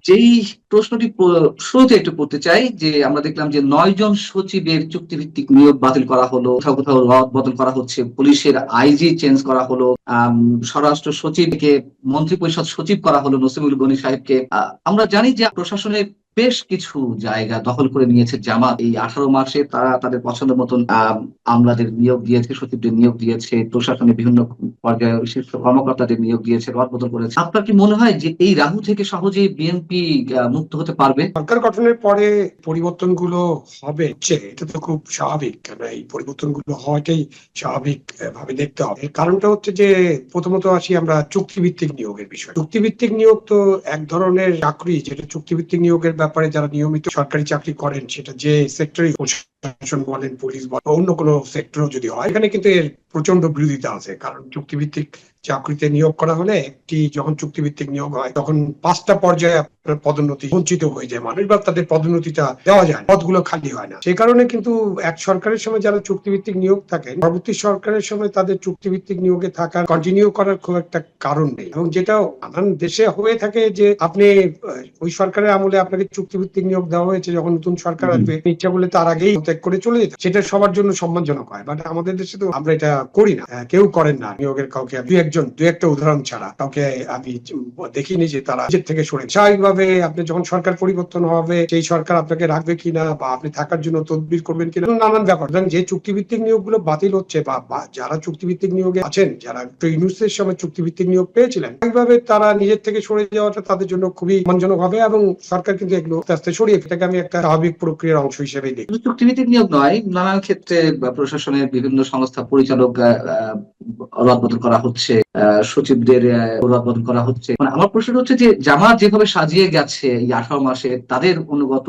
যেই প্রশ্নটি শুরুতে একটু করতে চাই যে আমরা দেখলাম যে 9 জন সচিবের চুক্তিভিত্তিক নিয়োগ বাতিল করা হলো, কোথাও কোথাও রদ বদল করা হচ্ছে, পুলিশের আইজি চেঞ্জ করা হলো, স্বরাষ্ট্র সচিবকে মন্ত্রী পরিষদ সচিব করা হলো নসিমুল গনি সাহেবকে। আমরা জানি যে প্রশাসনের বেশ কিছু জায়গা দখল করে নিয়েছে জামাত। এই 18 মাসে তারা তাদের পছন্দ মতন আমলাদের নিয়োগ দিয়েছে, সচিবদের নিয়োগ দিয়েছে, প্রশাসনের বিভিন্ন পর্যায়ে শীর্ষ কর্মকর্তাদের নিয়োগ দিয়েছে, রদবদল করেছে। আপনার কি মনে হয় যে এই রাহু থেকে সহজেই বিএনপি মুক্ত হতে পারবে? সরকার গঠনের পরে পরিবর্তনগুলো হবে, এটা তো খুব স্বাভাবিক, কেন এই পরিবর্তনগুলো হওয়াটাই স্বাভাবিক ভাবে দেখতে হবে। কারণটা হচ্ছে যে প্রথমত আসি আমরা চুক্তিভিত্তিক নিয়োগের বিষয়। চুক্তিভিত্তিক নিয়োগ তো এক ধরনের চাকরি, যেটা চুক্তিভিত্তিক নিয়োগের ব্যাপারে যারা নিয়মিত সরকারি চাকরি করেন, সেটা যে সেক্টরে প্রশাসন বলেন, পুলিশ বলেন, অন্য কোনো সেক্টরও যদি হয়, এখানে কিন্তু এর প্রচন্ড বিরোধিতা আছে। কারণ চুক্তিভিত্তিক চাকরিতে নিয়োগ করা হলে যখন চুক্তিভিত্তিক নিয়োগ হয় তখন 5টা পর্যায়ে আপনার পদোন্নতি বঞ্চিত হয়ে যায় মানুষ, বা তাদের পদোন্নতিটা দেওয়া যায়, পদগুলো খালি হয় না। সেই কারণে কিন্তু এক সরকারের সময় যারা চুক্তিভিত্তিক নিয়োগ থাকেন, পরবর্তী সরকারের সময় তাদের চুক্তিভিত্তিক নিয়োগে থাকার কন্টিনিউ করার খুব একটা কারণ নেই। এবং যেটা নানান দেশে হয়ে থাকে যে আপনি ওই সরকারের আমলে আপনাকে চুক্তিভিত্তিক নিয়োগ দেওয়া হয়েছে, যখন নতুন সরকার আসবে ইচ্ছা করলে তার আগেই ত্যাগ করে চলে যেতে, সেটা সবার জন্য সম্মানজনক হয়। বাট আমাদের দেশে তো আমরা এটা করি না, কেউ করেন না নিয়োগের। কাউকে দু একটা উদাহরণ ছাড়া কাউকে আমি দেখিনি যে তারা নিজের থেকে সরে। স্বাভাবিকভাবে আপনি যখন সরকার পরিবর্তন হবে, সেই সরকার আপনাকে রাখবে কিনা বা আপনি থাকার জন্য তদবির করবেন কিনা, নানান ব্যাপার। যে চুক্তিভিত্তিক নিয়োগগুলো বাতিল হচ্ছে বা যারা চুক্তিভিত্তিক নিয়োগে আছেন, যারা ইউনুসের সময় চুক্তিভিত্তিক নিয়োগ পেয়েছিলেন, স্বাভাবিকভাবে তারা নিজের থেকে সরে যাওয়াটা তাদের জন্য খুবই সম্মানজনক হবে এবং সরকার কিন্তু এগুলো আস্তে আস্তে সরিয়ে, এটাকে আমি একটা স্বাভাবিক প্রক্রিয়ার অংশ হিসেবে দেখি। চুক্তিভিত্তিক নিয়োগ নয়, নানান ক্ষেত্রে প্রশাসনের বিভিন্ন সংস্থা পরিচালক রদবদল করা হচ্ছে, সচিবদের রদবদল করা হচ্ছে। মানে আমার প্রশ্ন হচ্ছে যে জামাত যেভাবে সাজিয়ে গেছে এই 18 মাসে, তাদের অনুগত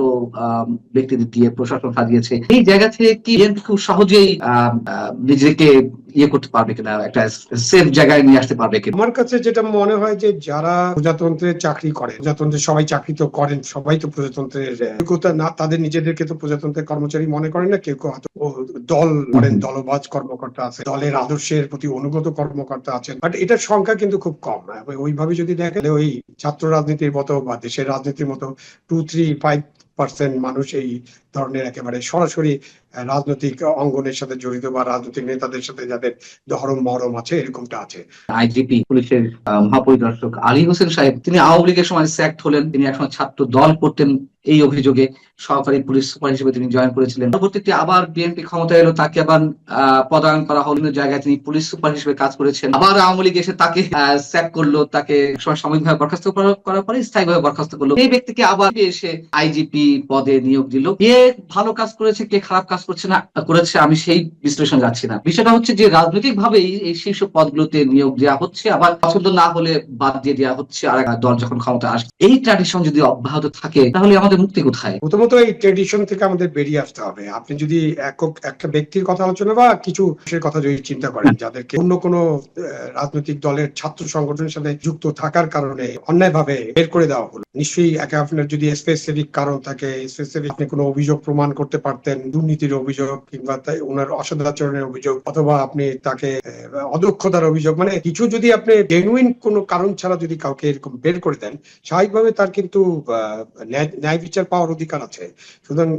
ব্যক্তিদের দিয়ে প্রশাসন সাজিয়েছে, এই জায়গা থেকে কি খুব সহজেই নিজেকে করতে পারবে কিনা, একটা সেফ জায়গায় নিয়ে আসতে পারবে কিনা? আমার কাছে যেটা মনে হয় যে যারা প্রজাতন্ত্রের চাকরি করে, প্রজাতন্ত্রের সবাই চাকরি তো করেন, সবাই তো প্রজাতন্ত্রের না, তাদের নিজেদেরকে তো প্রজাতন্ত্রের কর্মচারী মনে করেন না। কেউ দল করেন, দলবাজ কর্মকর্তা আছে, দলের আদর্শের প্রতি অনুগত কর্মকর্তা আছেন, বাট এটার সংখ্যা কিন্তু খুব কম। ওইভাবে যদি দেখেন, ওই ছাত্র রাজনীতির মতো বা দেশের রাজনীতির মতো 2-3-5% মানুষ এই ধরনের একেবারে সরাসরি রাজনৈতিক অঙ্গনের সাথে জড়িত বা রাজনৈতিক নেতাদের সাথে যাদের ধরম মরম আছে, এরকমটা আছে। আইজিপি পুলিশের মহাপরিদর্শক আলী হোসেন সাহেব, তিনি আওয়ামী লীগের সময় স্যাক্ট হলেন, তিনি একসময় ছাত্র দল করতেন, এই অভিযোগে সহকারী পুলিশ সুপার হিসেবে তিনি জয়েন করেছিলেন। পরবর্তীতে আবার বিএনপি ক্ষমতা এলো, তাকে আবার পদায়ন করা হলো, জায়গায় তিনি পুলিশ সুপার হিসেবে কাজ করেছেন। আবার আওয়ামী লীগ এসে তাকে স্যাক করলো, তাকে সাময়িকভাবে বরখাস্ত করার পরে স্থায়ীভাবে বরখাস্ত করলো। এই ব্যক্তিকে আবার এসে আইজিপি পদে নিয়োগ দিল। কে ভালো কাজ করেছে, কে খারাপ কাজ করেছে আমি সেই বিশ্লেষণ যাচ্ছি না। বিষয়টা হচ্ছে যে রাজনৈতিক ভাবেই এই শীর্ষ পদগুলোতে নিয়োগ দেওয়া হচ্ছে, আবার পছন্দ না হলে বাদ দিয়ে দেওয়া হচ্ছে আর দল যখন ক্ষমতা আসে। এই ট্র্যাডিশন যদি অব্যাহত থাকে তাহলে আমাদের মুক্তি কোথায়? প্রথমত এই ট্রেডিশন থেকে আমাদের বেরিয়ে আসতে হবে। আপনি যদি একটা ব্যক্তির কথা আলোচনা বা কিছু কথা যদি চিন্তা করেন, যাদেরকে অন্য কোনো রাজনৈতিক দলের ছাত্র সংগঠনের সাথে যুক্ত থাকার কারণে অন্যায়ভাবে বের করে দেওয়া হলো, নিশ্চয়ই আপনার যদি স্পেসিফিক কারণ থাকে, স্পেসিফিক আপনি কোনো অভিযোগ প্রমাণ করতে পারতেন, দুর্নীতির অভিযোগ কিংবা ওনার অসদাচরণের অভিযোগ, অথবা আপনি তাকে অদক্ষতার অভিযোগ, মানে কিছু যদি আপনি জেনুইন কোনো কারণ ছাড়া যদি কাউকে এরকম বের করে দেন, স্বাভাবিকভাবে তার কিন্তু ন্যায় বিচার পাওয়ার অধিকার আছে। সুতরাং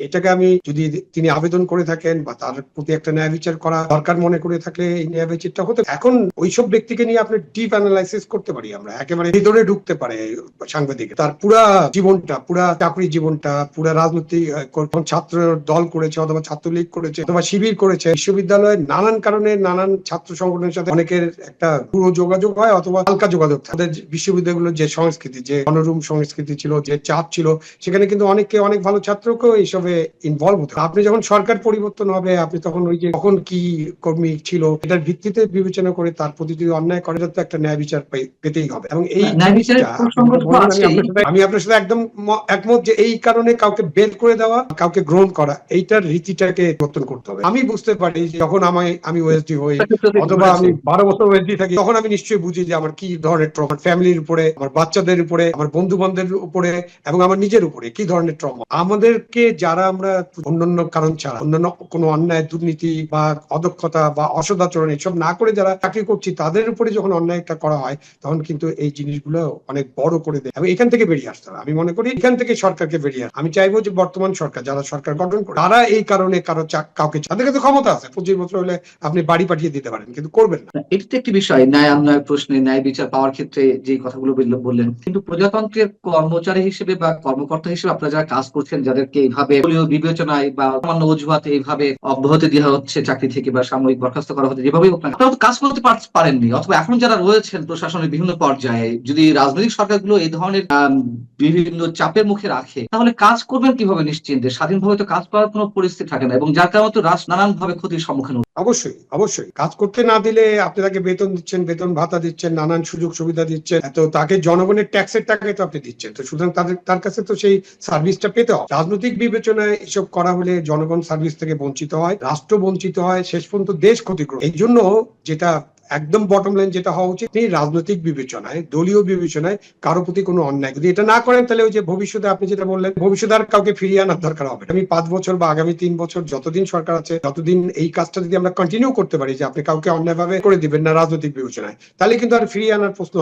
এটাকে আমি যদি তিনি আবেদন করে থাকেন বা তার প্রতি একটা ন্যায় বিচার করা দরকার মনে করে থাকলে এই ন্যায় বিচারটা হতে। এখন ওইসব ব্যক্তিকে নিয়ে আপনি ডিপ অ্যানালাইসিস করতে পারি আমরা, একেবারে ভিতরে ঢুকতে পারে সাংবাদিক, তার পুরা জীবনটা, পুরা চাকরি জীবনটা, পুরা রাজনৈতিক ছাত্র দল করেছে অথবা ছাত্রলীগ করেছে অথবা শিবির করেছে, বিশ্ববিদ্যালয়ের নানান কারণে নানান ছাত্র সংগঠনের সাথে অনেকের একটা পুরো যোগাযোগ হয় অথবা হালকা যোগাযোগ থাকে। বিশ্ববিদ্যালয়গুলোর যে সংস্কৃতি, যে অনরুম সংস্কৃতি ছিল, যে চাপ ছিল, সেখানে কিন্তু অনেক ভালো ছাত্রকেও এইসবে ইনভলভ হতে। আপনি যখন সরকার পরিবর্তন হবে, আপনি তখন ওই যে কখন কি কর্মী ছিল এটার ভিত্তিতে বিবেচনা করে তার প্রতি যদি অন্যায় করে, তো একটা ন্যায় বিচার পেতেই হবে। এবং এই আমি আপনার সাথে একদম একমত যে এই কারণে কাউকে বের করে দেওয়া, কাউকে গ্রহণ করা, এইটার রীতিটাকে পরিবর্তন করতে হবে। আমি বুঝতে পারি যখন আমি ওএসডি হই অথবা আমি 12 বছর ওএসডি থাকি, তখন আমি নিশ্চয়ই বুঝি যে আমার কি ধরনের ট্রমা, ফ্যামিলির উপরে, আমার বাচ্চাদের উপরে, আমার বন্ধু বান্ধবের উপরে এবং আমার নিজের উপরে কি ধরনের ট্রমা। আমাদেরকে যারা আমরা অন্যান্য কারণ ছাড়া, অন্যান্য কোনো অন্যায়, দুর্নীতি বা অদক্ষতা বা অসদাচরণ এসব না করে যারা চাকরি করছি, তাদের উপরে যখন অন্যায়টা করা হয়, তখন কিন্তু এই জিনিসগুলো অনেক বড় করে দেয় এবং এটা এখান থেকে বেরিয়ে আসতে হবে। আমি মনে করি এখান থেকে সরকারকে বেরিয়ে আসতে, আমি চাইবো যে বর্তমান সরকার যারা সরকার গঠন করে তারা এই কারণে কাউকে, তাদের কাছে ক্ষমতা আছে, 25 বছর হলে আপনি বাড়ি পাঠিয়ে দিতে পারেন, কিন্তু করবেন না। এটি তো একটি বিষয়, ন্যায় অন্যায় প্রশ্নে ন্যায় বিচার পাওয়ার ক্ষেত্রে যে কথাগুলো বললেন, কিন্তু প্রজাতন্ত্রের কর্মচারী হিসেবে বা কর্মকর্তা হিসেবে আপনারা যারা কাজ করছেন, যাদেরকে এইভাবে দলীয় বিবেচনায় বা সামান্য অজুহাতে এইভাবে অব্যাহতি দেওয়া হচ্ছে চাকরি থেকে বা সাময়িক বরখাস্ত করা হচ্ছে, যেভাবেই হোক না, আপনারা তো কাজ করতে পারেননি, অথবা এখন যারা রয়েছেন প্রশাসনের বিভিন্ন পর্যায়ে, যদি রাজনৈতিক সরকারগুলো এই ধরনের বিভিন্ন চাপের মুখে রাখে, তাহলে কাজ করবেন কিভাবে নিশ্চিন্তে? স্বাধীনভাবে তো কাজ করার কোনো পরিস্থিতি থাকে না, এবং যার কারণে তো রাষ্ট্র নানান ভাবে ক্ষতির সম্মুখীন। অবশ্যই অবশ্যই কাজ করতে না দিলে আপনি তাকে বেতন দিচ্ছেন, বেতন ভাতা দিচ্ছেন, নানান সুযোগ সুবিধা দিচ্ছেন, তো তাকে জনগণের ট্যাক্সের টাকায় তো আপনি দিচ্ছেন, তো সুতরাং তার কাছে তো সেই সার্ভিসটা পেতে হবে। রাজনৈতিক বিবেচনায় এসব করা হলে জনগণ সার্ভিস থেকে বঞ্চিত হয়, রাষ্ট্র বঞ্চিত হয়, শেষ পর্যন্ত দেশ ক্ষতিগ্রস্ত। এই জন্য যেটা একদম বটম লাইন যেটা হওয়া উচিত, রাজনৈতিক বিবেচনায়, দলীয় বিবেচনায় কারো প্রতি কোনো অন্যায় যদি এটা না করেন, তাহলে ওই যে ভবিষ্যতে আপনি যেটা বললেন, ভবিষ্যতে আর কাউকে ফিরিয়ে আনার দরকার হবে। আমি 5 বছর বা আগামী 3 বছর যতদিন সরকার আছে, ততদিন এই কাজটা যদি আমরা কন্টিনিউ করতে পারি, যে আপনি কাউকে অন্যায়ভাবে করে দিবেন না রাজনৈতিক বিবেচনায়, তাহলে কিন্তু আর ফিরিয়ে আনার প্রশ্ন